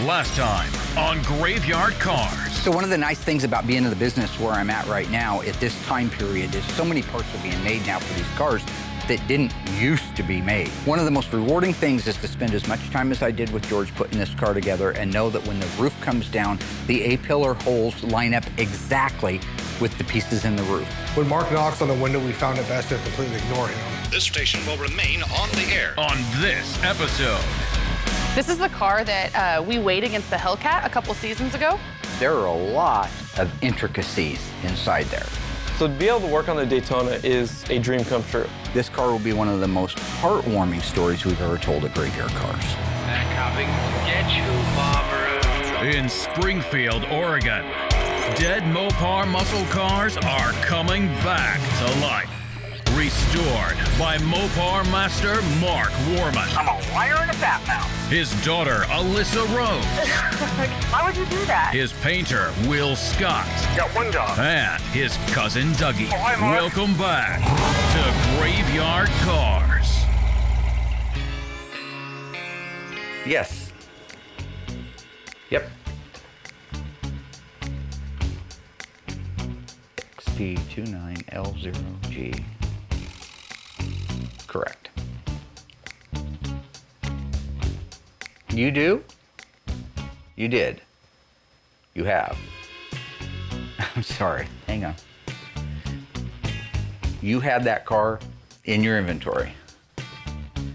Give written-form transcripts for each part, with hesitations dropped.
Last time on Graveyard Carz. So one of the nice things about being in the business where I'm at right now at this time period is so many parts are being made now for these cars that didn't used to be made. One of the most rewarding things is to spend as much time as I did with George putting this car together and know that when the roof comes down, the A-pillar holes line up exactly with the pieces in the roof. When Mark knocks on the window, we found it best to completely ignore him. This station will remain on the air. On this episode. This is the car that we weighed against the Hellcat a couple seasons ago. There are a lot of intricacies inside there. So to be able to work on the Daytona is a dream come true. This car will be one of the most heartwarming stories we've ever told at Graveyard Carz. They're coming to get you, Barbara. In Springfield, Oregon, dead Mopar muscle cars are coming back to life. Restored by Mopar master Mark Warman. I'm a liar and a fat mouth. His daughter, Alyssa Rose. Why would you do that? His painter, Will Scott. Got one job. And his cousin, Dougie. Oh, hi, Mark. Welcome back to Graveyard Carz. Yes. Yep. XT29L0G. Correct. You do? You did. You have. I'm sorry. Hang on. You had that car in your inventory.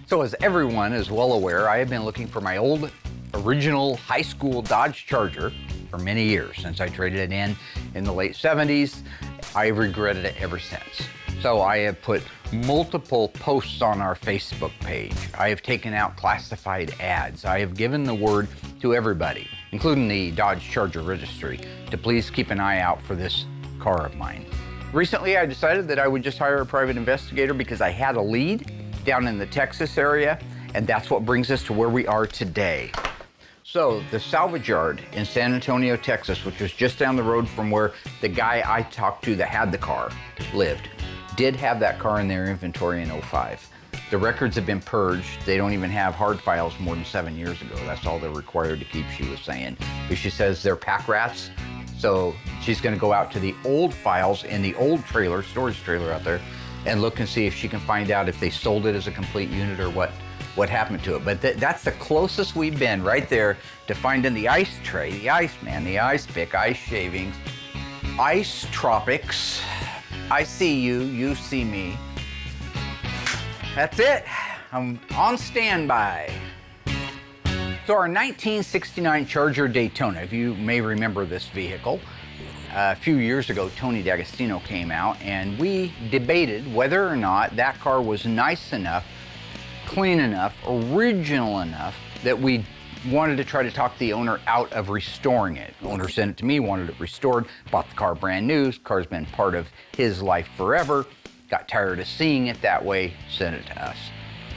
So as everyone is well aware, I have been looking for my old original high school Dodge Charger for many years. Since I traded it in the late 70s, I've regretted it ever since. So I have put multiple posts on our Facebook page. I have taken out classified ads. I have given the word to everybody, including the Dodge Charger registry, to please keep an eye out for this car of mine. Recently, I decided that I would just hire a private investigator because I had a lead down in the Texas area, and that's what brings us to where we are today. So the salvage yard in San Antonio, Texas, which was just down the road from where the guy I talked to that had the car lived, did have that car in their inventory in 05. The records have been purged. They don't even have hard files more than 7 years ago. That's all they're required to keep, she was saying. But she says they're pack rats. So she's gonna go out to the old files in the old trailer, storage trailer out there, and look and see if she can find out if they sold it as a complete unit or what happened to it. But that's the closest we've been right there to finding the ice tray, the ice man, the ice pick, ice shavings, ice tropics. I see you, you see me. That's it. I'm on standby. So our 1969 Charger Daytona, if you may remember this vehicle, a few years ago, Tony D'Agostino came out and we debated whether or not that car was nice enough, clean enough, original enough that we wanted to try to talk the owner out of restoring it. The owner sent it to me, wanted it restored, bought the car brand new. The car's been part of his life forever. Got tired of seeing it that way, sent it to us.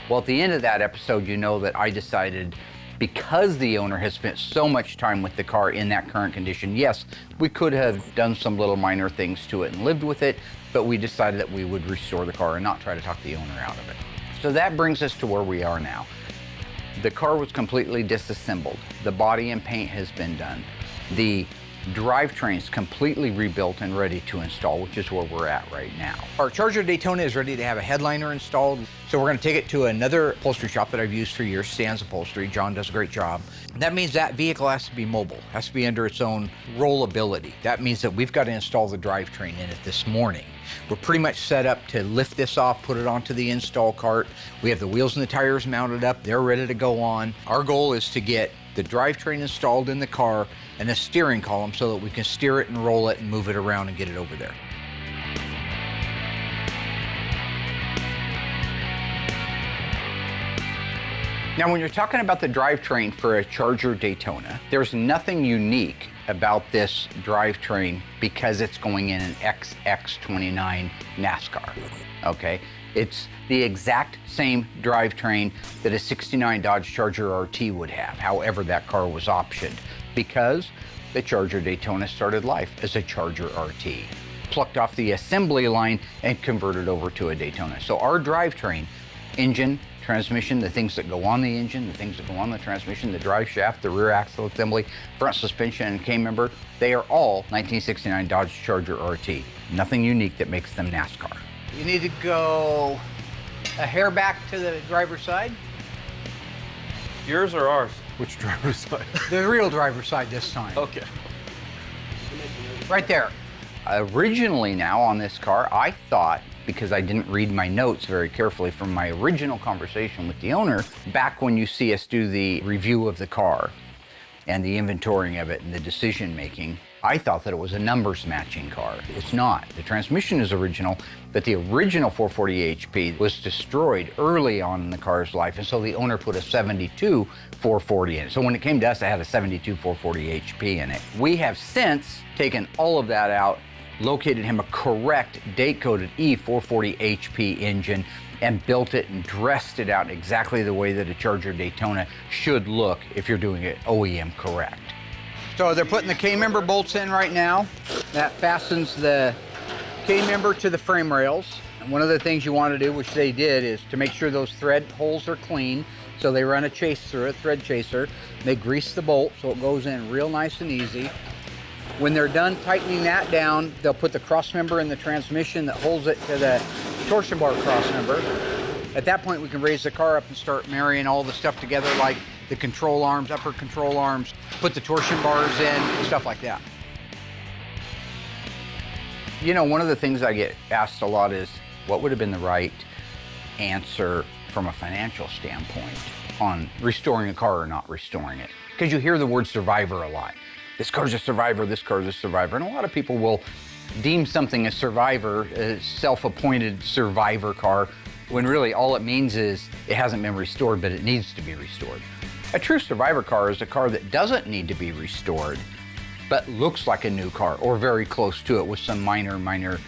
Well, at the end of that episode, you know that I decided, because the owner has spent so much time with the car in that current condition, yes, we could have done some little minor things to it and lived with it, but we decided that we would restore the car and not try to talk the owner out of it. So that brings us to where we are now. The car was completely disassembled. The body and paint has been done. The drivetrain's completely rebuilt and ready to install, which is where we're at right now. Our Charger Daytona is ready to have a headliner installed. So we're gonna take it to another upholstery shop that I've used for years, Stan's Upholstery. John does a great job. That means that vehicle has to be mobile, has to be under its own rollability. That means that we've got to install the drivetrain in it this morning. We're pretty much set up to lift this off, put it onto the install cart. We have the wheels and the tires mounted up. They're ready to go on. Our goal is to get the drivetrain installed in the car and a steering column so that we can steer it and roll it and move it around and get it over there. Now, when you're talking about the drivetrain for a Charger Daytona, there's nothing unique about this drivetrain because it's going in an XX29 NASCAR, okay? It's the exact same drivetrain that a 69 Dodge Charger RT would have. However, that car was optioned because the Charger Daytona started life as a Charger RT, plucked off the assembly line and converted over to a Daytona. So our drivetrain, engine, transmission, the things that go on the engine, the things that go on the transmission, the drive shaft, the rear axle assembly, front suspension, and K-member, they are all 1969 Dodge Charger RT. Nothing unique that makes them NASCAR. You need to go a hair back to the driver's side. Yours or ours? Which driver's side? The real driver's side this time. Okay. Right there. Originally now on this car, I thought, because I didn't read my notes very carefully from my original conversation with the owner, back when you see us do the review of the car and the inventorying of it and the decision making, I thought that it was a numbers matching car. It's not. The transmission is original, but the original 440 HP was destroyed early on in the car's life, and so the owner put a 72 440 in it. So when it came to us, it had a 72 440 HP in it. We have since taken all of that out, located him a correct date-coded E440 HP engine, and built it and dressed it out exactly the way that a Charger Daytona should look if you're doing it OEM correct. So they're putting the K-member bolts in right now. That fastens the K-member to the frame rails. And one of the things you want to do, which they did, is to make sure those thread holes are clean. So they run a chase through it, thread chaser. They grease the bolt so it goes in real nice and easy. When they're done tightening that down, they'll put the cross member in the transmission that holds it to the torsion bar cross member. At that point, we can raise the car up and start marrying all the stuff together, like the control arms, upper control arms, put the torsion bars in, stuff like that. You know, one of the things I get asked a lot is, what would have been the right answer from a financial standpoint on restoring a car or not restoring it? Because you hear the word survivor a lot. This car's a survivor, this car's a survivor. And a lot of people will deem something a survivor, a self-appointed survivor car, when really all it means is it hasn't been restored, but it needs to be restored. A true survivor car is a car that doesn't need to be restored, but looks like a new car or very close to it with some minor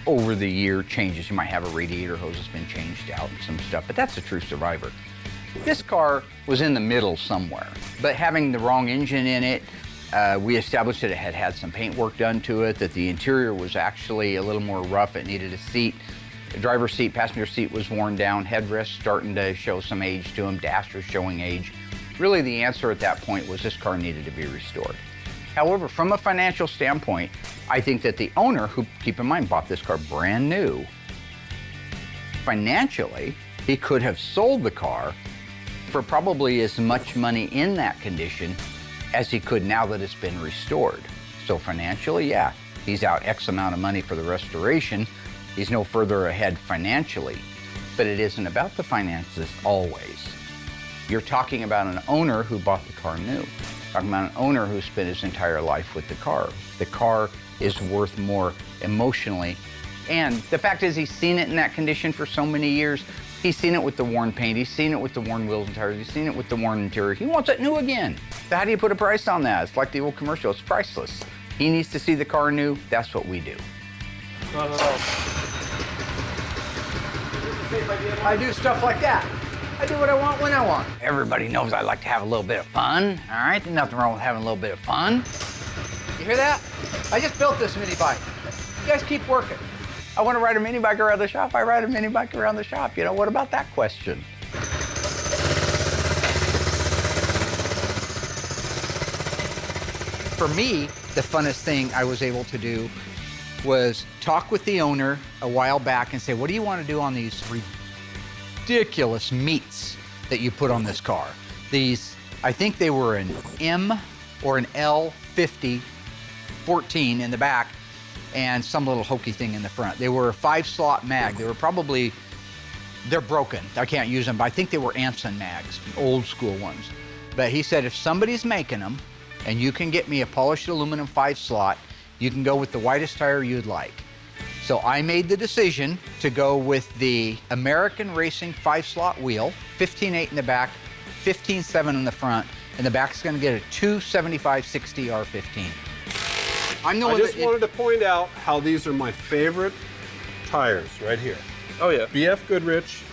over the year changes. You might have a radiator hose that's been changed out and some stuff, but that's a true survivor. This car was in the middle somewhere, but having the wrong engine in it, we established that it had had some paint work done to it, that the interior was actually a little more rough. It needed a seat. The driver's seat, passenger seat was worn down, headrest starting to show some age to them, dash was showing age. Really, the answer at that point was this car needed to be restored. However, from a financial standpoint, I think that the owner, who, keep in mind, bought this car brand new, financially, he could have sold the car for probably as much money in that condition as he could now that it's been restored. So financially, yeah, he's out X amount of money for the restoration. He's no further ahead financially, but it isn't about the finances always. You're talking about an owner who bought the car new. Talking about an owner who spent his entire life with the car. The car is worth more emotionally. And the fact is, he's seen it in that condition for so many years. He's seen it with the worn paint. He's seen it with the worn wheels and tires. He's seen it with the worn interior. He wants it new again. So how do you put a price on that? It's like the old commercial. It's priceless. He needs to see the car new. That's what we do. I do stuff like that. I do what I want when I want. Everybody knows I like to have a little bit of fun. All right, there's nothing wrong with having a little bit of fun. You hear that? I just built this mini bike. You guys keep working. I want to ride a mini bike around the shop. I ride a mini bike around the shop. You know, what about that question? For me, the funnest thing I was able to do was talk with the owner a while back and say, what do you want to do on these ridiculous meats that you put on this car? These, I think they were an M or an L50 14 in the back and some little hokey thing in the front. They were a 5-slot mag. They were probably, they're broken. I can't use them, but I think they were Anson mags, old school ones. But he said, if somebody's making them and you can get me a polished aluminum 5-slot, you can go with the widest tire you'd like. So I made the decision to go with the American Racing 5-slot wheel, 15.8 in the back, 15.7 in the front, and the back's gonna get a 275/60 R15. I just wanted to point out how these are my favorite tires right here. Oh yeah. BF Goodrich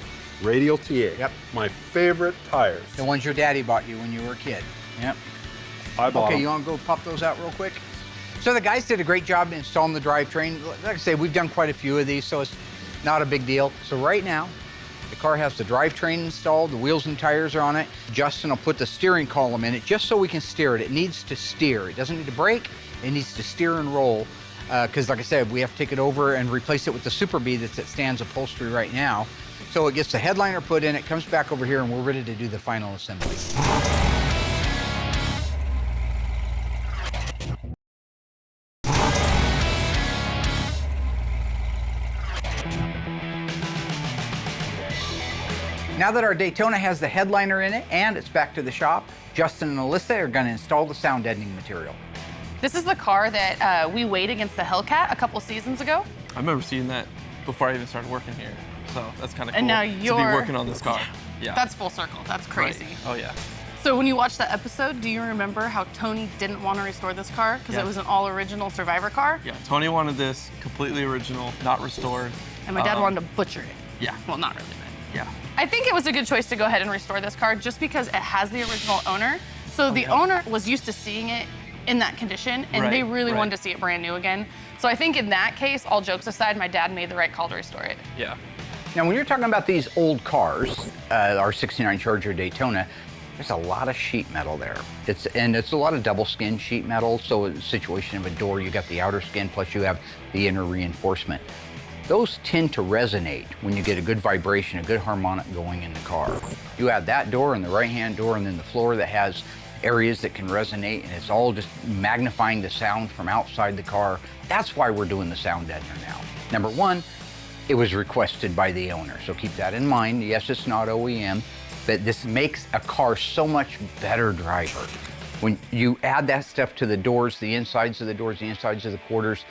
Radial TA. Yep. My favorite tires. The ones your daddy bought you when you were a kid. Yep. I bought Okay, them. you wanna go pop those out real quick? So the guys did a great job installing the drivetrain. Like I say, we've done quite a few of these, so it's not a big deal. So right now, The car has the drivetrain installed, the wheels and tires are on it. Justin will put the steering column in it just so we can steer it. It needs to steer. It doesn't need to brake, it needs to steer and roll. Because like I said, we have to take it over and replace it with the Super Bee that's at Stan's upholstery right now. So it gets the headliner put in, it comes back over here, and we're ready to do the final assembly. Now that our Daytona has the headliner in it and it's back to the shop, Justin and Alyssa are going to install the sound deadening material. This is the car that we weighed against the Hellcat a couple seasons ago. I remember seeing that before I even started working here. So that's kind of cool And now to you're be working on this car. Yeah. That's full circle. That's crazy. Right. Oh, yeah. So when you watched that episode, do you remember how Tony didn't want to restore this car because it was an all-original Survivor car? Yeah, Tony wanted this completely original, not restored. And my dad wanted to butcher it. Yeah. Well, not really, but Yeah. I think it was a good choice to go ahead and restore this car just because it has the original owner. So the owner was used to seeing it in that condition, and they really wanted to see it brand new again. So I think in that case, all jokes aside, my dad made the right call to restore it. Yeah. Now, when you're talking about these old cars, our '69 Charger Daytona, there's a lot of sheet metal there. It's a lot of double skin sheet metal. So in the situation of a door, you got the outer skin, plus you have the inner reinforcement. Those tend to resonate when you get a good vibration, a good harmonic going in the car. You add that door and the right-hand door and then the floor that has areas that can resonate, and it's all just magnifying the sound from outside the car. That's why we're doing the sound deadener now. Number one, it was requested by the owner, so keep that in mind. Yes, it's not OEM, but this makes a car so much better driver. When you add that stuff to the doors, the insides of the doors, the insides of the quarters,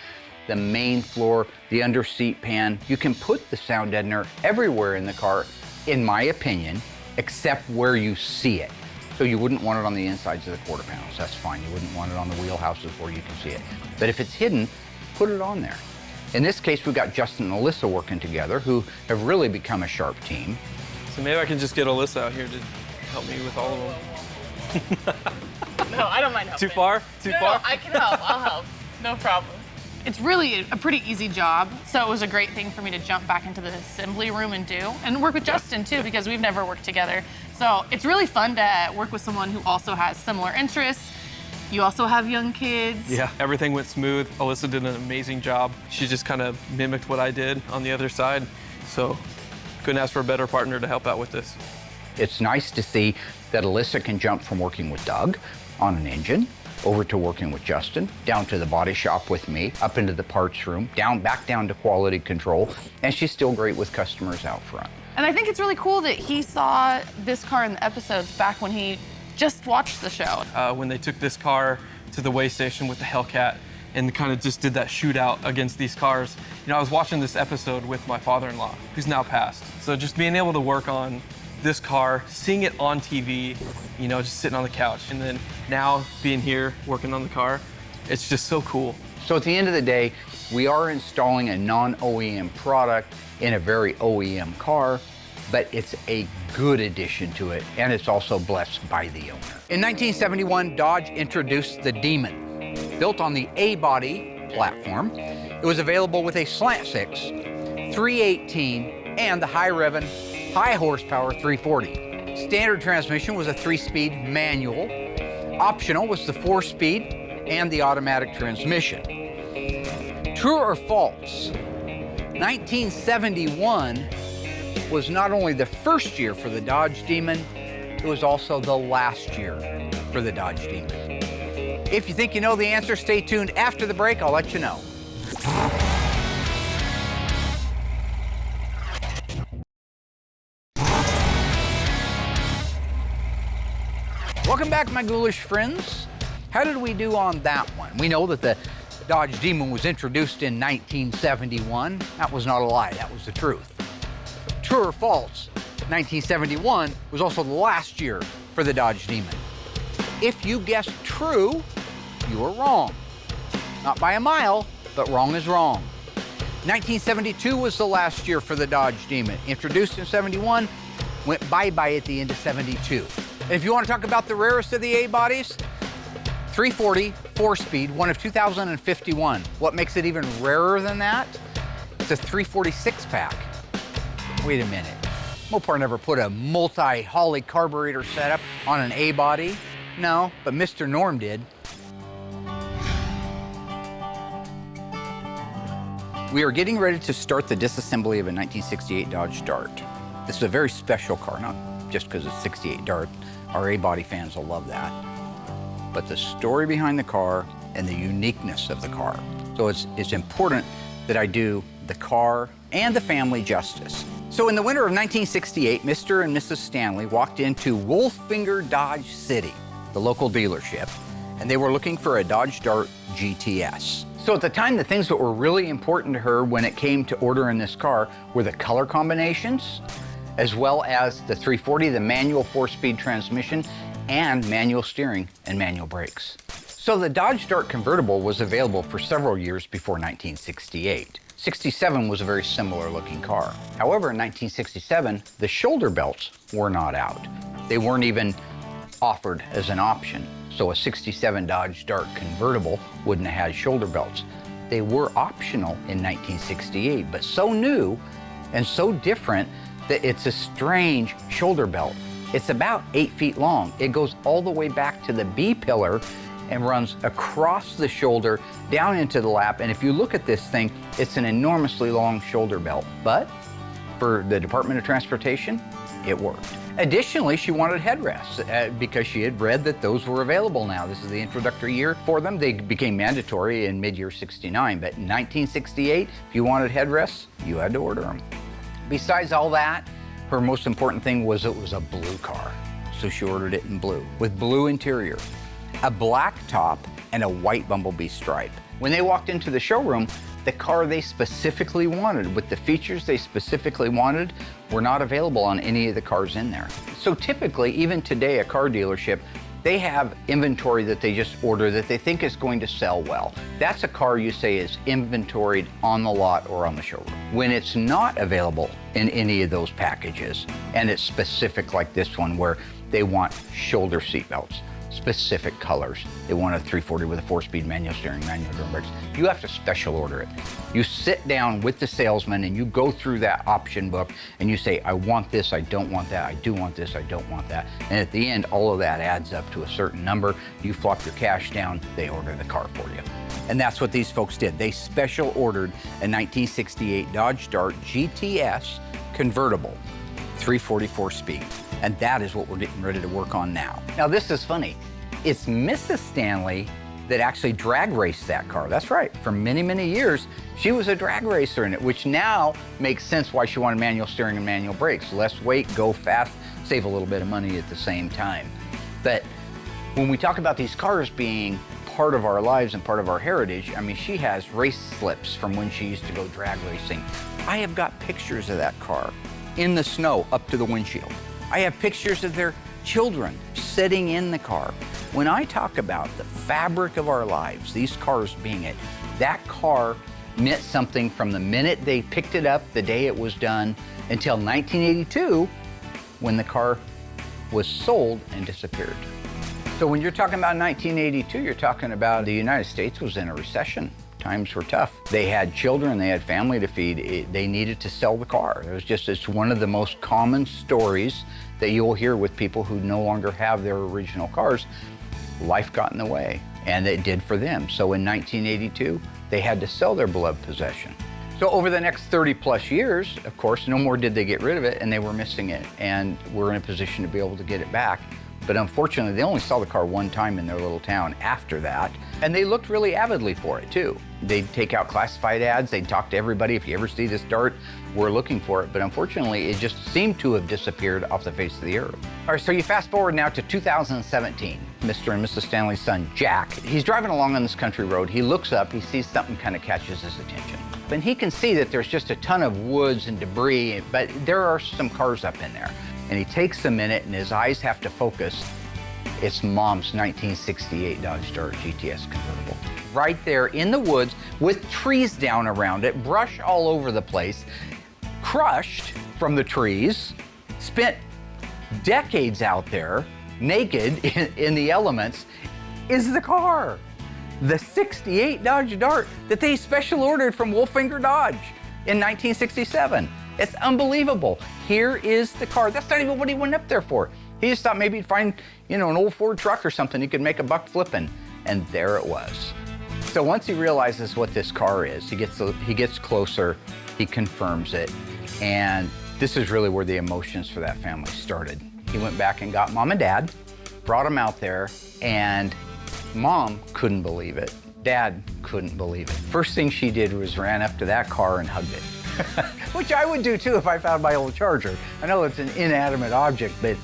the main floor, the under seat pan, you can put the sound deadener everywhere in the car, in my opinion, except where you see it. So you wouldn't want it on the insides of the quarter panels, that's fine. You wouldn't want it on the wheelhouses where you can see it. But if it's hidden, put it on there. In this case, we've got Justin and Alyssa working together, who have really become a sharp team. So maybe I can just get Alyssa out here to help me with all of them. No, I don't mind helping. Too far? Too far? No, I can help. I'll help. No problem. It's really a pretty easy job, so it was a great thing for me to jump back into the assembly room and do, and work with Justin too, because we've never worked together. So it's really fun to work with someone who also has similar interests. You also have young kids. Yeah, everything went smooth. Alyssa did an amazing job. She just kind of mimicked what I did on the other side. So couldn't ask for a better partner to help out with this. It's nice to see that Alyssa can jump from working with Doug on an engine, over to working with Justin, down to the body shop with me, up into the parts room, back down to quality control, and she's still great with customers out front. And I think it's really cool that he saw this car in the episodes back when he just watched the show. When they took this car to the weigh station with the Hellcat and kind of just did that shootout against these cars, you know, I was watching this episode with my father-in-law, who's now passed. So just being able to work on this car, seeing it on TV, you know, just sitting on the couch, and then now being here working on the car, it's just so cool. So at the end of the day, we are installing a non-OEM product in a very OEM car, but it's a good addition to it, and it's also blessed by the owner. In 1971, Dodge introduced the Demon. Built on the A-body platform, it was available with a slant six, 318, and the high-revving, high-horsepower 340. Standard transmission was a 3-speed manual. Optional was the 4-speed and the automatic transmission. True or false? 1971 was not only the first year for the Dodge Demon, it was also the last year for the Dodge Demon. If you think you know the answer, stay tuned. After the break, I'll let you know. Welcome back, my ghoulish friends. How did we do on that one? We know that the Dodge Demon was introduced in 1971. That was not a lie, that was the truth. True or false, 1971 was also the last year for the Dodge Demon. If you guessed true, you were wrong. Not by a mile, but wrong is wrong. 1972 was the last year for the Dodge Demon. Introduced in 71, went bye-bye at the end of 72. And if you want to talk about the rarest of the A-bodies, 340, 4-speed, one of 2051. What makes it even rarer than that? It's a 346 pack. Wait a minute. Mopar never put a multi-Holley carburetor setup on an A body. No, but Mr. Norm did. We are getting ready to start the disassembly of a 1968 Dodge Dart. This is a very special car, not just because it's 68 Dart. Our A-body fans will love that. But the story behind the car and the uniqueness of the car. So it's important that I do the car and the family justice. So in the winter of 1968, Mr. and Mrs. Stanley walked into Wolffinger Dodge City, the local dealership, and they were looking for a Dodge Dart GTS. So at the time, the things that were really important to her when it came to ordering this car were the color combinations, as well as the 340, the manual 4-speed transmission, and manual steering and manual brakes. So the Dodge Dart convertible was available for several years before 1968. 67 was a very similar looking car. However, in 1967, the shoulder belts were not out. They weren't even offered as an option. So a 67 Dodge Dart convertible wouldn't have had shoulder belts. They were optional in 1968, but so new and so different that it's a strange shoulder belt. It's about 8 feet long. It goes all the way back to the B pillar and runs across the shoulder down into the lap. And if you look at this thing, it's an enormously long shoulder belt. But for the Department of Transportation, it worked. Additionally, she wanted headrests because she had read that those were available now. This is the introductory year for them. They became mandatory in mid-year 69, but in 1968, if you wanted headrests, you had to order them. Besides all that, her most important thing was it was a blue car. So she ordered it in blue, with blue interior, a black top, and a white bumblebee stripe. When they walked into the showroom, the car they specifically wanted, with the features they specifically wanted, were not available on any of the cars in there. So typically, even today, a car dealership, they have inventory that they just order that they think is going to sell well. That's a car you say is inventoried on the lot or on the showroom. When it's not available in any of those packages, and it's specific like this one where they want shoulder seat belts, specific colors. They want a 340 with a 4-speed manual steering, manual drum brakes. You have to special order it. You sit down with the salesman and you go through that option book and you say, I want this, I don't want that, I do want this, I don't want that. And at the end, all of that adds up to a certain number. You flop your cash down, they order the car for you. And that's what these folks did. They special ordered a 1968 Dodge Dart GTS convertible, 344 speed. And that is what we're getting ready to work on now. Now this is funny. It's Mrs. Stanley that actually drag raced that car. That's right, for many, many years, she was a drag racer in it, which now makes sense why she wanted manual steering and manual brakes. Less weight, go fast, save a little bit of money at the same time. But when we talk about these cars being part of our lives and part of our heritage, I mean, she has race slips from when she used to go drag racing. I have got pictures of that car in the snow up to the windshield. I have pictures of their children sitting in the car. When I talk about the fabric of our lives, these cars being it, that car meant something from the minute they picked it up, the day it was done, until 1982, when the car was sold and disappeared. So when you're talking about 1982, you're talking about the United States was in a recession. Times were tough. They had children, they had family to feed. They needed to sell the car. It's one of the most common stories that you'll hear with people who no longer have their original cars. Life got in the way, and it did for them. So in 1982, they had to sell their beloved possession. So over the next 30 plus years, of course, no more did they get rid of it, and they were missing it, and we're in a position to be able to get it back. But unfortunately, they only saw the car one time in their little town after that, and they looked really avidly for it too. They'd take out classified ads, they'd talk to everybody, if you ever see this Dart, we're looking for it. But unfortunately, it just seemed to have disappeared off the face of the earth. All right, so you fast forward now to 2017. Mr. and Mrs. Stanley's son, Jack, he's driving along on this country road. He looks up, he sees something kind of catches his attention. And he can see that there's just a ton of woods and debris, but there are some cars up in there. And he takes a minute and his eyes have to focus. It's Mom's 1968 Dodge Dart GTS convertible. Right there in the woods with trees down around it, brush all over the place, crushed from the trees, spent decades out there, naked in the elements, is the car. The 68 Dodge Dart that they special ordered from Wolffinger Dodge in 1967. It's unbelievable. Here is the car. That's not even what he went up there for. He just thought maybe he'd find, an old Ford truck or something he could make a buck flipping. And there it was. So once he realizes what this car is, he gets closer, he confirms it, and this is really where the emotions for that family started. He went back and got Mom and Dad, brought them out there, and Mom couldn't believe it. Dad couldn't believe it. First thing she did was ran up to that car and hugged it. Which I would do too if I found my old Charger. I know it's an inanimate object, but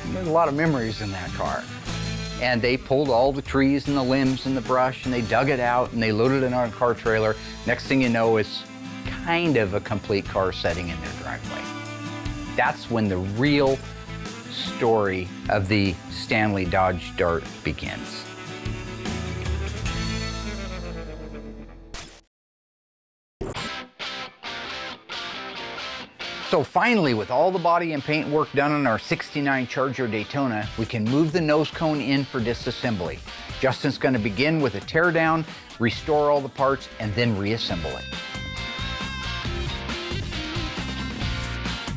there's a lot of memories in that car. And they pulled all the trees and the limbs and the brush and they dug it out and they loaded it on a car trailer. Next thing you know, it's kind of a complete car setting in their driveway. That's when the real story of the Stanley Dodge Dart begins. So finally, with all the body and paint work done on our '69 Charger Daytona, we can move the nose cone in for disassembly. Justin's going to begin with a teardown, restore all the parts, and then reassemble it.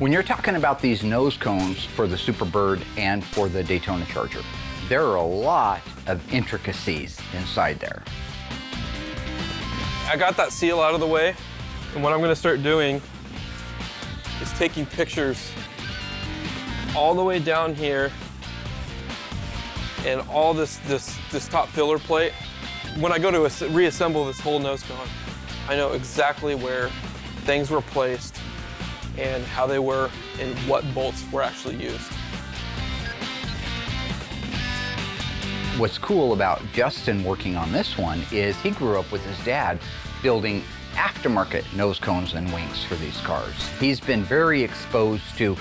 When you're talking about these nose cones for the Superbird and for the Daytona Charger, there are a lot of intricacies inside there. I got that seal out of the way, and what I'm going to start doing is taking pictures all the way down here and all this top filler plate. When I go to reassemble this whole nose cone, I know exactly where things were placed and how they were and what bolts were actually used. What's cool about Justin working on this one is he grew up with his dad building aftermarket nose cones and wings for these cars. He's been very exposed to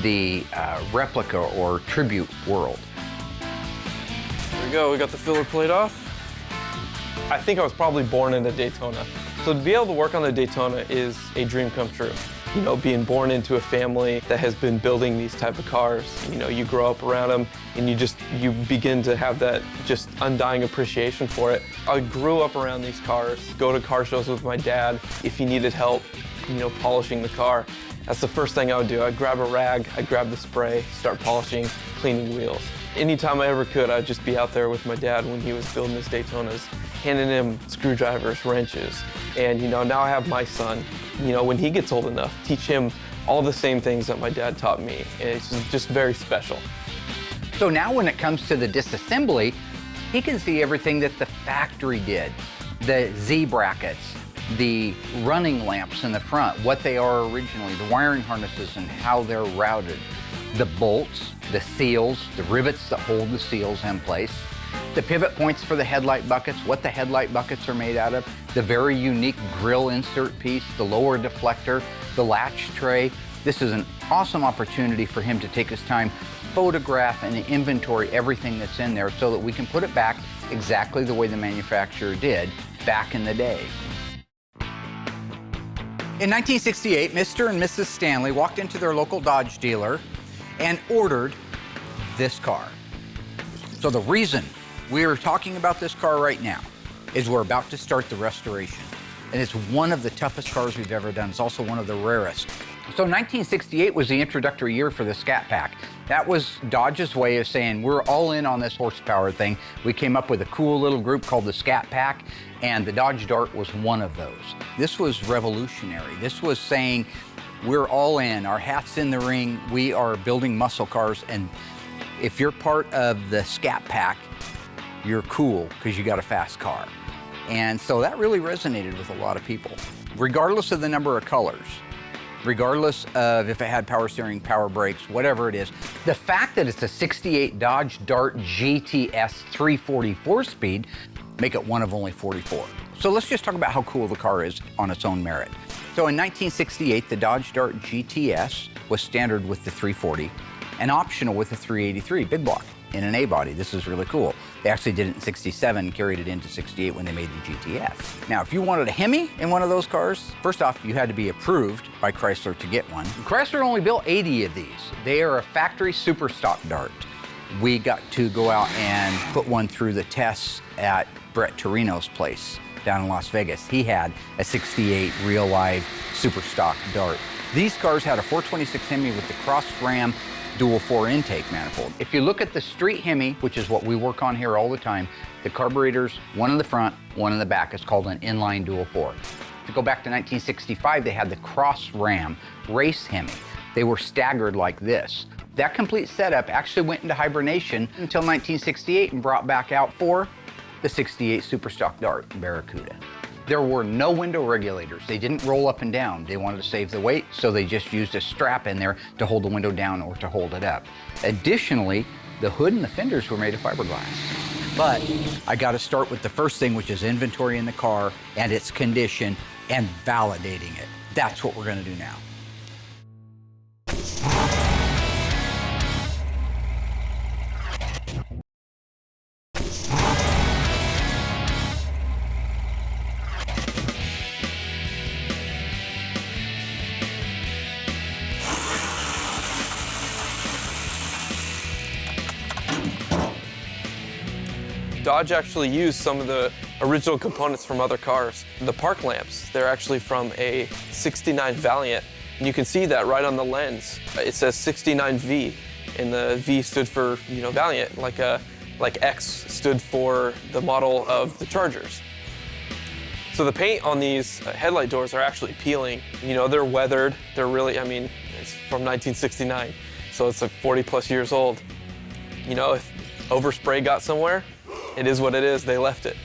the replica or tribute world. There we go, we got the filler plate off. I think I was probably born in a Daytona. So to be able to work on the Daytona is a dream come true. Being born into a family that has been building these type of cars, you grow up around them and you begin to have that just undying appreciation for it. I grew up around these cars, go to car shows with my dad. If he needed help, polishing the car, that's the first thing I would do. I'd grab a rag, I'd grab the spray, start polishing, cleaning wheels. Anytime I ever could, I'd just be out there with my dad when he was building his Daytonas, handing him screwdrivers, wrenches. And now I have my son. When he gets old enough, teach him all the same things that my dad taught me. And it's just very special. So now when it comes to the disassembly, he can see everything that the factory did. The Z brackets, the running lamps in the front, what they are originally, the wiring harnesses and how they're routed, the bolts, the seals, the rivets that hold the seals in place, the pivot points for the headlight buckets, what the headlight buckets are made out of, the very unique grill insert piece, the lower deflector, the latch tray. This is an awesome opportunity for him to take his time, photograph and inventory everything that's in there so that we can put it back exactly the way the manufacturer did back in the day. In 1968, Mr. and Mrs. Stanley walked into their local Dodge dealer and ordered this car. So the reason we're talking about this car right now is we're about to start the restoration. And it's one of the toughest cars we've ever done. It's also one of the rarest. So 1968 was the introductory year for the Scat Pack. That was Dodge's way of saying, we're all in on this horsepower thing. We came up with a cool little group called the Scat Pack, and the Dodge Dart was one of those. This was revolutionary. This was saying, we're all in, our hat's in the ring, we are building muscle cars, and if you're part of the Scat Pack, you're cool because you got a fast car. And so that really resonated with a lot of people, regardless of the number of colors, regardless of if it had power steering, power brakes, whatever it is. The fact that it's a 68 Dodge Dart GTS 344 speed make it one of only 44. So let's just talk about how cool the car is on its own merit. So in 1968, the Dodge Dart GTS was standard with the 340 and optional with the 383 big block in an A-body. This is really cool. They actually did it in 67, carried it into 68 when they made the GTS. Now, if you wanted a Hemi in one of those cars, first off, you had to be approved by Chrysler to get one. Chrysler only built 80 of these. They are a factory super stock Dart. We got to go out and put one through the tests at Brett Torino's place down in Las Vegas. He had a 68 real live super stock Dart. These cars had a 426 Hemi with the cross ram dual 4 intake manifold. If you look at the street Hemi, which is what we work on here all the time, the carburetors, one in the front, one in the back. It's called an inline dual 4. If you go back to 1965, they had the cross ram race Hemi. They were staggered like this. That complete setup actually went into hibernation until 1968 and brought back out for the 68 Superstock Dart Barracuda. There were no window regulators. They didn't roll up and down. They wanted to save the weight, so they just used a strap in there to hold the window down or to hold it up. Additionally, the hood and the fenders were made of fiberglass. But I got to start with the first thing, which is inventory in the car and its condition and validating it. That's what we're going to do now. Dodge actually used some of the original components from other cars. The park lamps, they're actually from a 69 Valiant. And you can see that right on the lens. It says 69V, and the V stood for, Valiant, like X stood for the model of the Chargers. So the paint on these headlight doors are actually peeling. They're weathered. They're really, it's from 1969, so it's like 40 plus years old. If overspray got somewhere, it is what it is. They left it.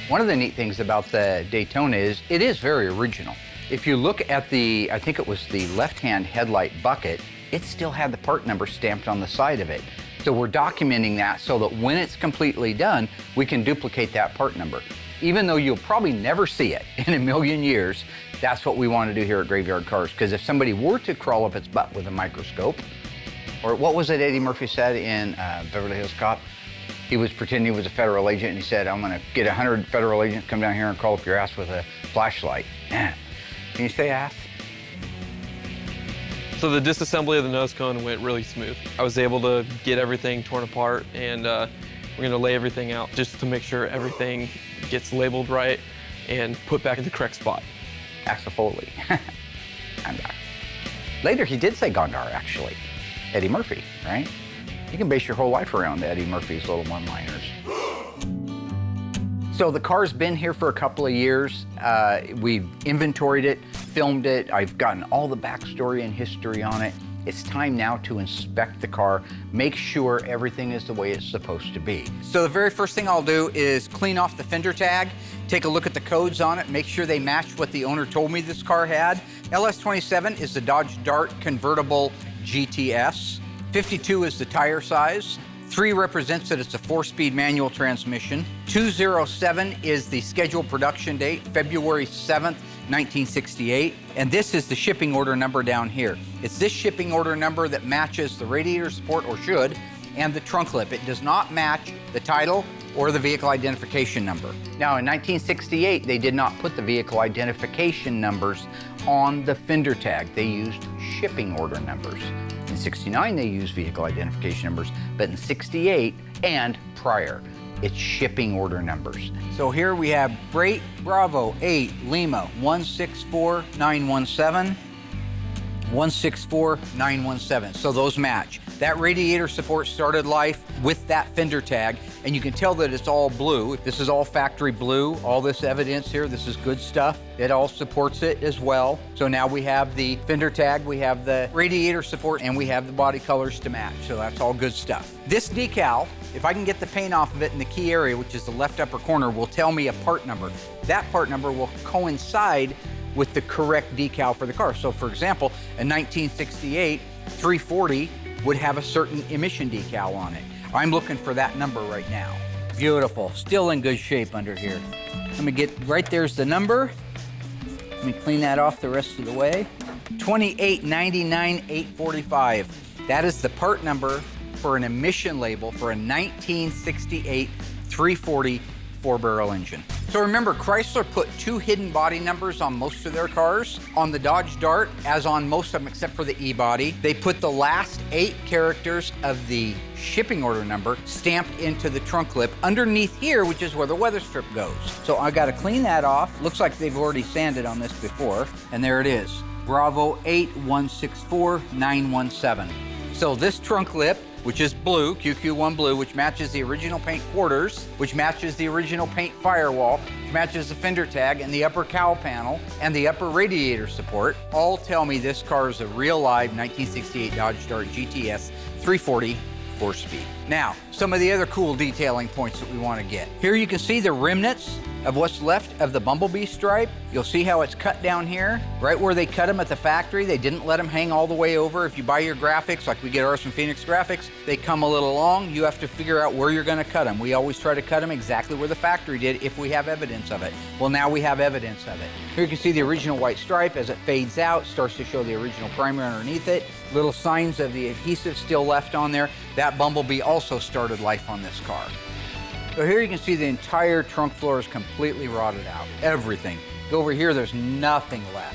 One of the neat things about the Daytona is it is very original. If you look at the, I think it was the left-hand headlight bucket, it still had the part number stamped on the side of it. So we're documenting that so that when it's completely done, we can duplicate that part number. Even though you'll probably never see it in a million years, that's what we want to do here at Graveyard Carz. Because if somebody were to crawl up its butt with a microscope, or what was it Eddie Murphy said in Beverly Hills Cop? He was pretending he was a federal agent, and he said, I'm gonna get 100 federal agents to come down here and crawl up your ass with a flashlight. Can you say ass? So the disassembly of the nose cone went really smooth. I was able to get everything torn apart, and we're gonna lay everything out just to make sure everything gets labeled right and put back in the correct spot. Axel-Foley. I'm back. Later, he did say Gondar, actually. Eddie Murphy, right? You can base your whole life around Eddie Murphy's little one-liners. So the car's been here for a couple of years. We've inventoried it, filmed it. I've gotten all the backstory and history on it. It's time now to inspect the car, make sure everything is the way it's supposed to be. So the very first thing I'll do is clean off the fender tag, take a look at the codes on it, make sure they match what the owner told me this car had. LS27 is the Dodge Dart convertible GTS. 52 is the tire size. 3 represents that it's a 4-speed manual transmission. 207 is the scheduled production date, February 7th, 1968. And this is the shipping order number down here. It's this shipping order number that matches the radiator support, or should, and the trunk lip. It does not match the title or the vehicle identification number. Now, in 1968, they did not put the vehicle identification numbers on the fender tag. They used shipping order numbers. In 69, they used vehicle identification numbers, but in 68 and prior, it's shipping order numbers. So here we have Bravo 8 Lima 164917, 164917. So those match. That radiator support started life with that fender tag, and you can tell that it's all blue. This is all factory blue. All this evidence here, this is good stuff. It all supports it as well. So now we have the fender tag, we have the radiator support, and we have the body colors to match. So that's all good stuff. This decal, if I can get the paint off of it in the key area, which is the left upper corner, will tell me a part number. That part number will coincide with the correct decal for the car. So for example, a 1968 340 would have a certain emission decal on it. I'm looking for that number right now. Beautiful, still in good shape under here. Let me get, right there's the number. Let me clean that off the rest of the way. 2899845. That is the part number for an emission label for a 1968 340 4-barrel engine. So remember, Chrysler put 2 hidden body numbers on most of their cars. On the Dodge Dart, as on most of them except for the E-body, they put the last 8 characters of the shipping order number stamped into the trunk lip underneath here, which is where the weather strip goes. So I gotta clean that off. Looks like they've already sanded on this before, and there it is. Bravo 8164917. So this trunk lip, which is blue, QQ1 blue, which matches the original paint quarters, which matches the original paint firewall, which matches the fender tag and the upper cowl panel and the upper radiator support, all tell me this car is a real live 1968 Dodge Dart GTS 340 4-speed. Now, some of the other cool detailing points that we want to get. Here you can see the remnants of what's left of the bumblebee stripe. You'll see how it's cut down here, right where they cut them at the factory. They didn't let them hang all the way over. If you buy your graphics, like we get ours from Phoenix Graphics, they come a little long. You have to figure out where you're going to cut them. We always try to cut them exactly where the factory did if we have evidence of it. Well, now we have evidence of it. Here you can see the original white stripe as it fades out, starts to show the original primer underneath it. Little signs of the adhesive still left on there. That bumblebee also started life on this car. So here you can see the entire trunk floor is completely rotted out. Everything. Go over here, there's nothing left.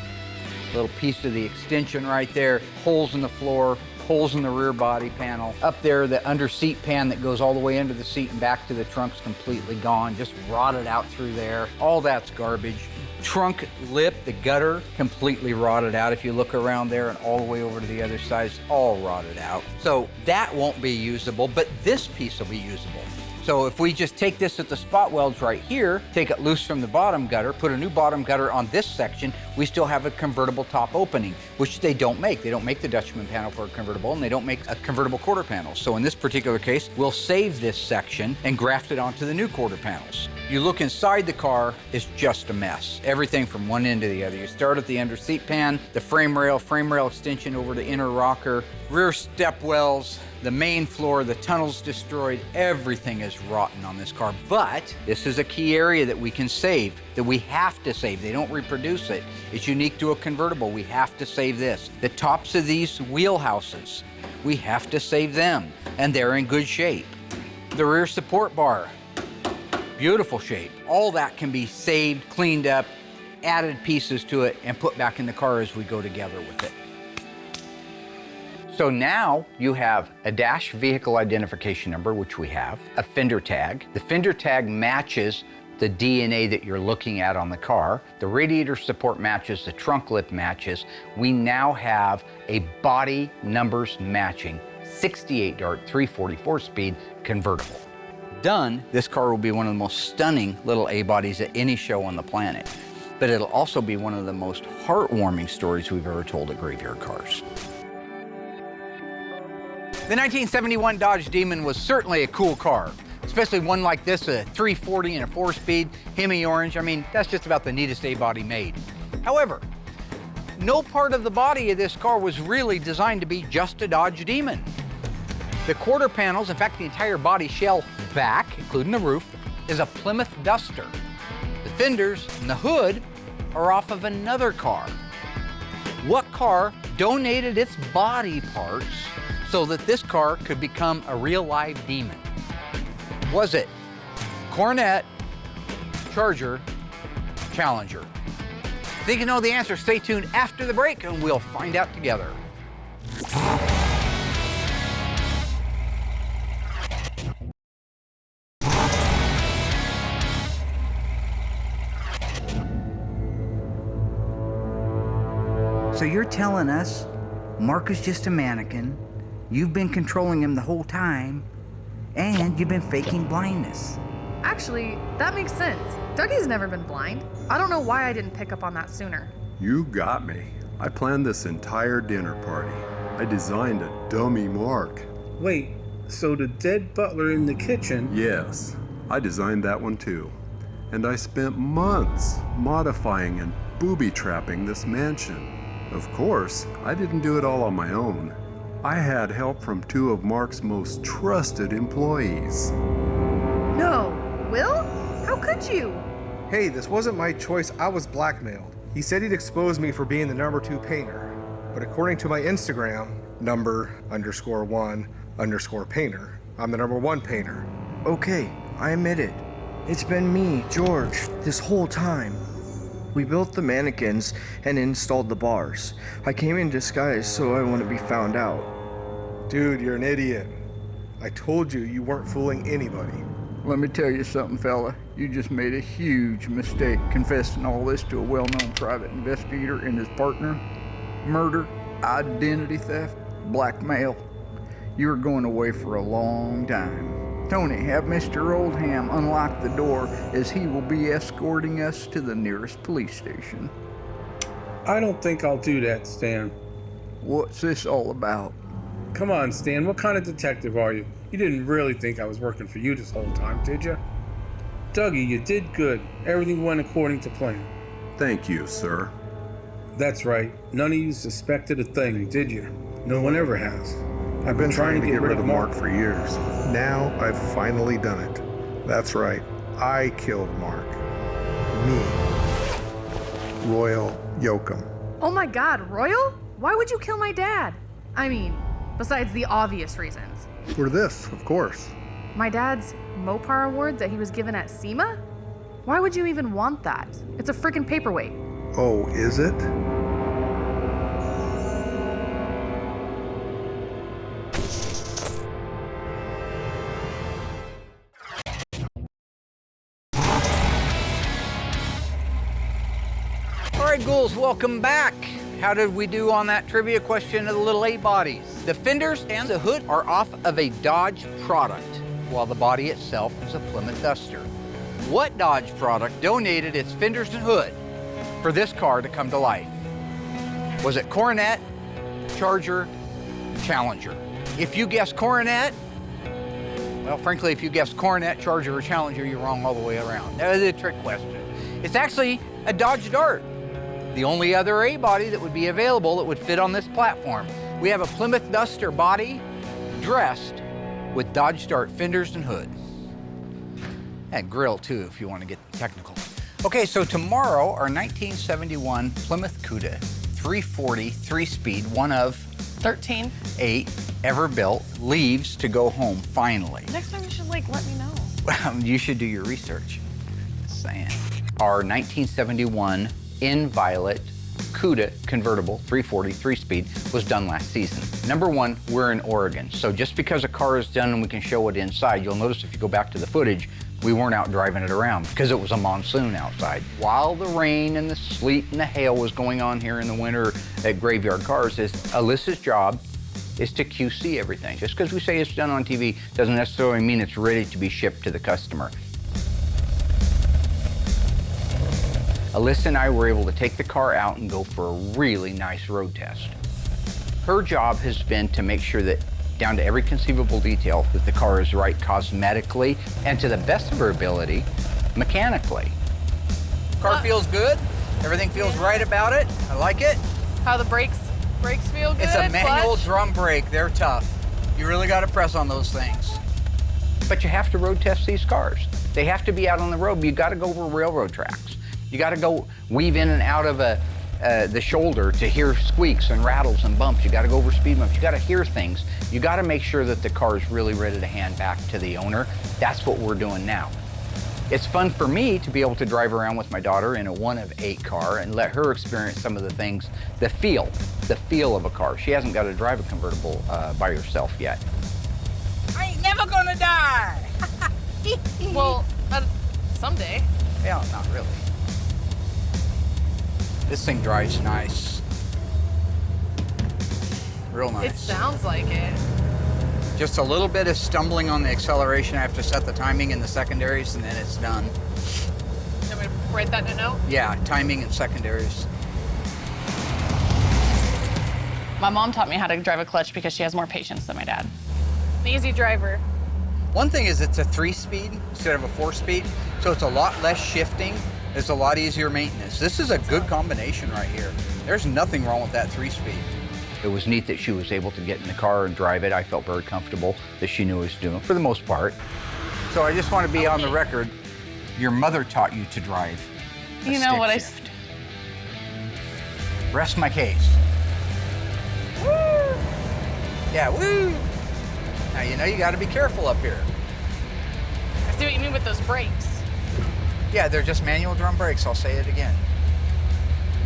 Little piece of the extension right there, holes in the floor, holes in the rear body panel. Up there, the under seat pan that goes all the way under the seat and back to the trunk's completely gone, just rotted out through there. All that's garbage. Trunk lip, the gutter, completely rotted out. If you look around there and all the way over to the other side, it's all rotted out. So that won't be usable, but this piece will be usable. So if we just take this at the spot welds right here, take it loose from the bottom gutter, put a new bottom gutter on this section, we still have a convertible top opening, which they don't make. They don't make the Dutchman panel for a convertible, and they don't make a convertible quarter panel. So in this particular case, we'll save this section and graft it onto the new quarter panels. You look inside the car, it's just a mess. Everything from one end to the other. You start at the under seat pan, the frame rail extension over the inner rocker, rear step wells, the main floor, the tunnel's destroyed. Everything is rotten on this car. But this is a key area that we can save, that we have to save. They don't reproduce it. It's unique to a convertible. We have to save this. The tops of these wheelhouses, we have to save them, and they're in good shape. The rear support bar, beautiful shape. All that can be saved, cleaned up, added pieces to it, and put back in the car as we go together with it. So now you have a dash vehicle identification number, which we have, a fender tag. The fender tag matches the DNA that you're looking at on the car. The radiator support matches, the trunk lip matches. We now have a body numbers matching 68 Dart 344 speed convertible. Done, this car will be one of the most stunning little A-bodies at any show on the planet. But it'll also be one of the most heartwarming stories we've ever told at Graveyard Cars. The 1971 Dodge Demon was certainly a cool car, especially one like this, a 340 and a 4-speed, Hemi orange. I mean, that's just about the neatest A-body made. However, no part of the body of this car was really designed to be just a Dodge Demon. The quarter panels, in fact, the entire body shell back, including the roof, is a Plymouth Duster. The fenders and the hood are off of another car. What car donated its body parts so that this car could become a real live demon? Was it Corvette, Charger, Challenger? Think you know the answer? Stay tuned after the break and we'll find out together. So you're telling us Mark is just a mannequin, you've been controlling him the whole time, and you've been faking blindness. Actually, that makes sense. Dougie's never been blind. I don't know why I didn't pick up on that sooner. You got me. I planned this entire dinner party. I designed a dummy Mark. Wait, so the dead butler in the kitchen? Yes, I designed that one too. And I spent months modifying and booby-trapping this mansion. Of course, I didn't do it all on my own. I had help from two of Mark's most trusted employees. No, Will? How could you? Hey, this wasn't my choice. I was blackmailed. He said he'd expose me for being the #2 painter. But according to my Instagram, #1_painter, I'm the #1 painter. Okay, I admit it. It's been me, George, this whole time. We built the mannequins and installed the bars. I came in disguise so I wouldn't be found out. Dude, you're an idiot. I told you you weren't fooling anybody. Let me tell you something, fella. You just made a huge mistake confessing all this to a well-known private investigator and his partner. murder, identity theft, blackmail. You're going away for a long time. Tony, have Mr. Oldham unlock the door as he will be escorting us to the nearest police station. I don't think I'll do that, Stan. What's this all about? Come on, Stan, what kind of detective are you? You didn't really think I was working for you this whole time, did you? Dougie, you did good. Everything went according to plan. Thank you, sir. That's right. None of you suspected a thing, did you? No one ever has. I've been trying to get rid of Mark for years. Now I've finally done it. That's right. I killed Mark. Me. Royal Yoakum. Oh my God, Royal? Why would you kill my dad? I mean, besides the obvious reasons. For this, of course. My dad's Mopar award that he was given at SEMA? Why would you even want that? It's a freaking paperweight. Oh, is it? All right, Ghouls, welcome back. How did we do on that trivia question of the little A-bodies? The fenders and the hood are off of a Dodge product, while the body itself is a Plymouth Duster. What Dodge product donated its fenders and hood for this car to come to life? Was it Coronet, Charger, Challenger? If you guessed Coronet, well, frankly, if you guessed Coronet, Charger, or Challenger, you're wrong all the way around. That is a trick question. It's actually a Dodge Dart, the only other A-body that would be available that would fit on this platform. We have a Plymouth Duster body dressed with Dodge Dart fenders and hood. And grill too, if you want to get technical. Okay, so tomorrow, our 1971 Plymouth Cuda 340 3-speed, one of 13. 8 ever built, leaves to go home finally. Next time you should let me know. You should do your research. Just saying. Our 1971 Inviolate Cuda convertible 340 3-speed was done last season. Number one, we're in Oregon, so just because a car is done and we can show it inside, you'll notice if you go back to the footage, we weren't out driving it around because it was a monsoon outside. While the rain and the sleet and the hail was going on here in the winter at Graveyard Carz, Alyssa's job is to QC everything. Just because we say it's done on TV doesn't necessarily mean it's ready to be shipped to the customer. Alyssa and I were able to take the car out and go for a really nice road test. Her job has been to make sure that, down to every conceivable detail, that the car is right cosmetically and to the best of her ability, mechanically. Car feels good. Everything feels right about it. I like it. How the brakes feel good? It's a manual clutch? drum brake. They're tough. You really got to press on those things. But you have to road test these cars. They have to be out on the road. You got to go over railroad tracks. You got to go weave in and out of the shoulder to hear squeaks and rattles and bumps. You got to go over speed bumps. You got to hear things. You got to make sure that the car is really ready to hand back to the owner. That's what we're doing now. It's fun for me to be able to drive around with my daughter in a one of 8 car and let her experience some of the things, the feel of a car. She hasn't got to drive a convertible by herself yet. I ain't never gonna die. Well, someday. Yeah, not really. This thing drives nice. Real nice. It sounds like it. Just a little bit of stumbling on the acceleration. I have to set the timing in the secondaries and then it's done. You want me to write that in a note? Yeah, timing and secondaries. My mom taught me how to drive a clutch because she has more patience than my dad. An easy driver. One thing is it's a 3-speed instead of a 4-speed, so it's a lot less shifting. It's a lot easier maintenance. This is a good combination right here. There's nothing wrong with that 3-speed. It was neat that she was able to get in the car and drive it. I felt very comfortable that she knew what she was doing, for the most part. So I just want to be on the record. Your mother taught you to drive a You know stick what shift. Rest my case. Woo! Yeah, woo! Now you know you got to be careful up here. I see what you mean with those brakes. Yeah, they're just manual drum brakes. I'll say it again.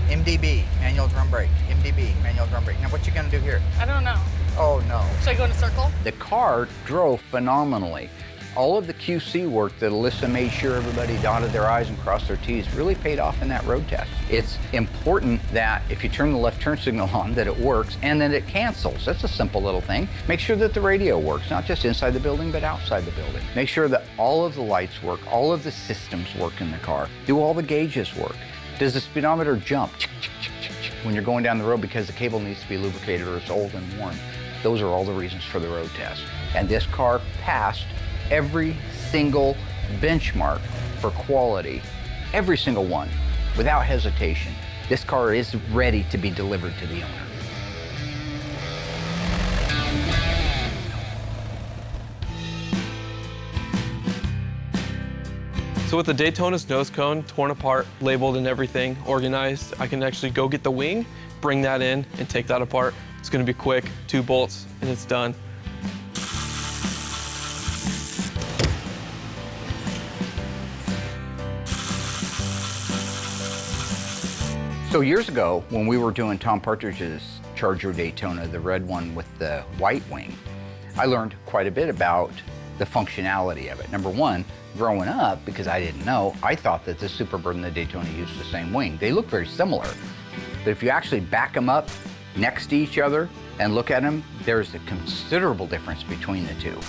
MDB, manual drum brake. MDB, manual drum brake. Now, what you gonna do here? I don't know. Oh, no. Should I go in a circle? The car drove phenomenally. all of the QC work that Alyssa made sure everybody dotted their I's and crossed their T's really paid off in that road test. It's important that if you turn the left turn signal on, that it works and then it cancels. That's a simple little thing. Make sure that the radio works, not just inside the building, but outside the building. Make sure that all of the lights work, all of the systems work in the car. Do all the gauges work? Does the speedometer jump when you're going down the road because the cable needs to be lubricated or it's old and worn? Those are all the reasons for the road test. And this car passed every single benchmark for quality, every single one, without hesitation. This car is ready to be delivered to the owner. So with the Daytona's nose cone torn apart, labeled and everything, organized, I can actually go get the wing, bring that in, and take that apart. It's gonna be quick, 2 bolts, and it's done. So years ago, when we were doing Tom Partridge's Charger Daytona, the red one with the white wing, I learned quite a bit about the functionality of it. Number one, growing up, because I didn't know, I thought that the Superbird and the Daytona used the same wing. They look very similar, but if you actually back them up next to each other and look at them, there's a considerable difference between the two.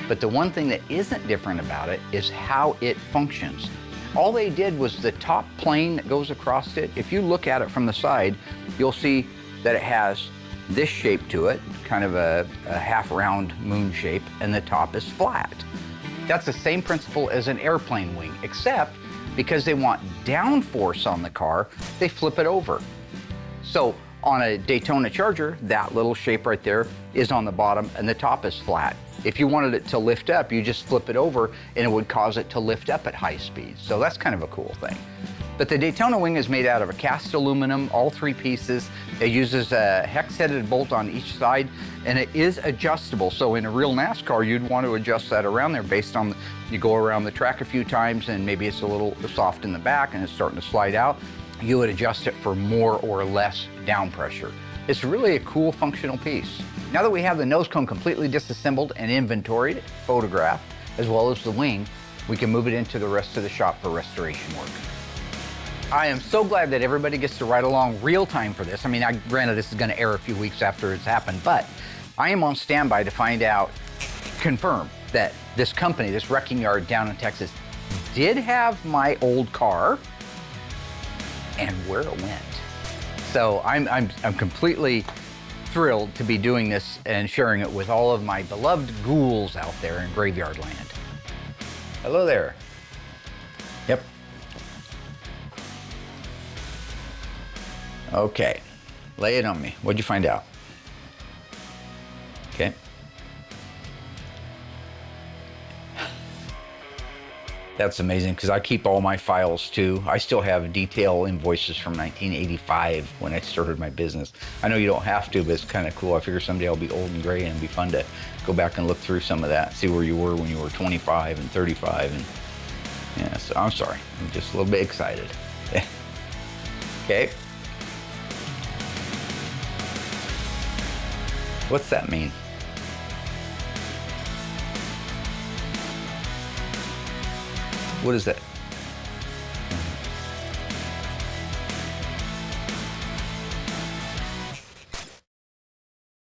But the one thing that isn't different about it is how it functions. All they did was the top plane that goes across it. If you look at it from the side, you'll see that it has this shape to it, kind of a half round moon shape, and the top is flat. That's the same principle as an airplane wing, except because they want downforce on the car, they flip it over. So on a Daytona Charger, that little shape right there is on the bottom and the top is flat. If you wanted it to lift up, you just flip it over and it would cause it to lift up at high speeds. So that's kind of a cool thing. But the Daytona wing is made out of a cast aluminum, all 3 pieces. It uses a hex-headed bolt on each side, and it is adjustable. So in a real NASCAR, you'd want to adjust that around there based on, you go around the track a few times and maybe it's a little soft in the back and it's starting to slide out. You would adjust it for more or less down pressure. It's really a cool functional piece. Now that we have the nose cone completely disassembled and inventoried, photographed, as well as the wing, we can move it into the rest of the shop for restoration work. I am so glad that everybody gets to ride along real time for this. I mean, granted, this is going to air a few weeks after it's happened, but I am on standby to find out, confirm that this company, this wrecking yard down in Texas, did have my old car and where it went. So I'm completely thrilled to be doing this and sharing it with all of my beloved ghouls out there in Graveyard Land. Hello there. Yep. Okay, lay it on me. What'd you find out? Okay. That's amazing, because I keep all my files too. I still have detail invoices from 1985 when I started my business. I know you don't have to, but it's kind of cool. I figure someday I'll be old and gray and it'd be fun to go back and look through some of that, see where you were when you were 25 and 35. And yeah, so I'm sorry, I'm just a little bit excited. Okay. What's that mean? What is that?